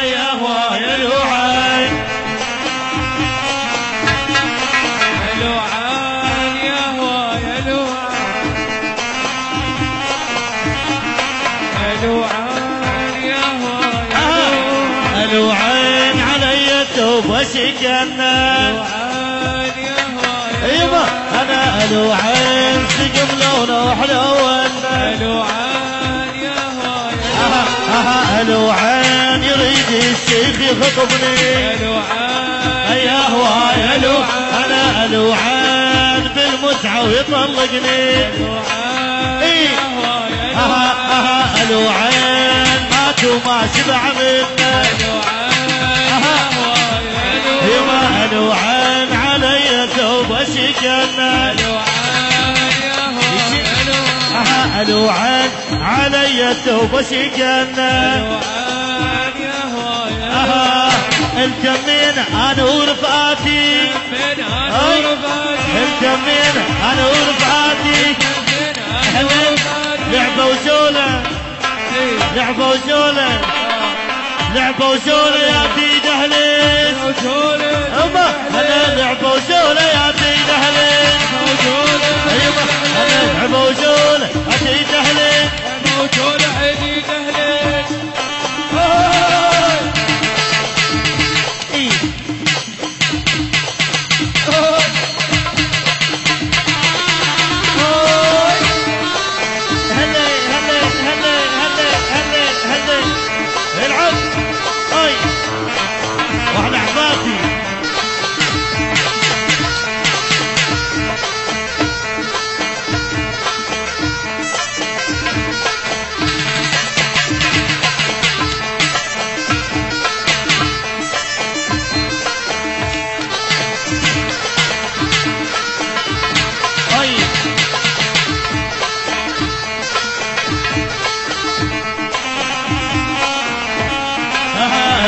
يا هو يا لوعان يا هو يا لوعان يا هو يا لوعان علي التوبة سكنا لوعان يا هو ايوه انا لوعان سقم لونه حلوان لوعان يا هو لوعان يريد الشيخ يخطبني لوعان يا هو يا لوعان انا لوعان بالمتعة ويطلقني لوعان ايه لوعان ماتوا ما شبع منا ايوه لوعان علي توبة سكنا لوعان علي التوبة سكنا الجمين انا ورفقاتي الجمين انا ورفقاتي لعبة وجولة لعبة وجولة لعبة وجولة يا تيد اهلين اما انا لعبة وجولة يا تيد اهلين ايوه انا لعبة وجولة يا تيد اهلين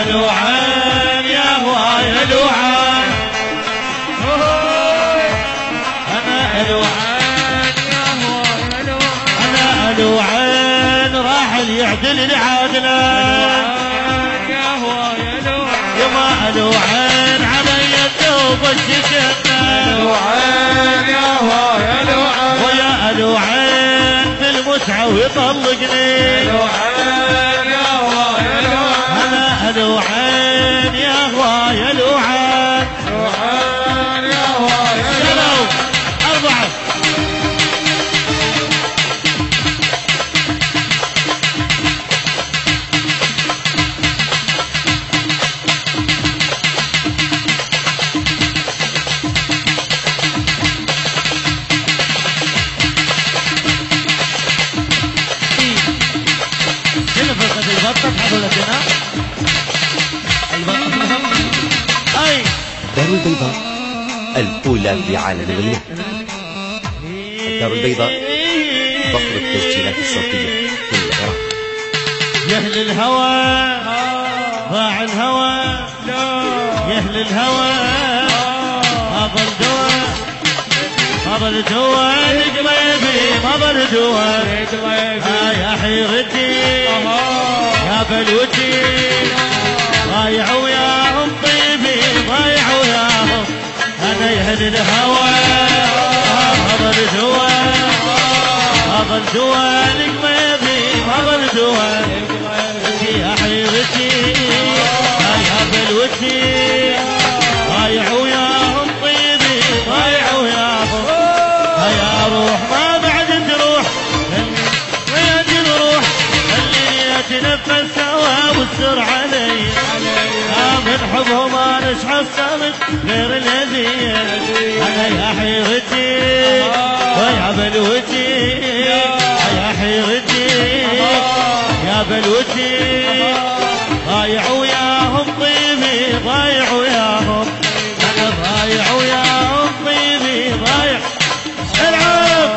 لوعان يا هو يا لوعان انا لوعان يا هو يا لوعان انا لوعان راح يعدل لعادنا يا هو يا لوعان يما لوعان علي التوبة سكنا لوعان يا هو يا لوعان ويا لوعان بالمتعة ويطلقني لوعان يا هو يا لوعان انا لوعان يا هو يا لوعان لوعان يا هو يا يلا أربعة شنو فرقة البطة حضرتنا البطة أي دار البيضاء الأولى في عالم الغناء. الدار البيضاء فخر التسجيلات الصوتية في العراق. يا أهل الهوى ضاع الهوى يا أهل الهوى هذا الدواء هذا الدواء لقلبي هذا الدواء يا حيرتي يا بلوتي ضايع وياهم طيبي ضايع وياهم انا يا اهل الهوى هذا الدواء هذا الدواء لقلبي هذا الدواء يا حيرتي يا بلوتي ضايع وياهم طيبي ضايع وياهم يا روح ما بعد تروح وين تروح خليني اتنفس سوا والسر علي من حبهم انا اشحف غير الهديه انا يا حيرتي ويا بلوتي يا حيرتي يا بلوتي ضايع وياهم طيبي ضايع وياهم انا ضايع وياهم طيبي ضايع العب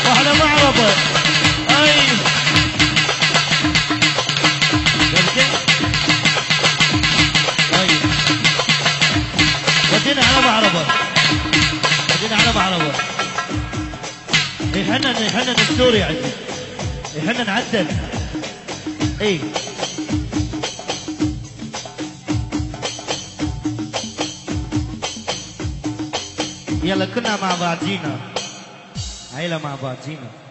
واحنا معرضة اي يحنن السوري عندي، يحنن عدل. اي يلا كنا مع بعضينا، عيلة مع بعضينا.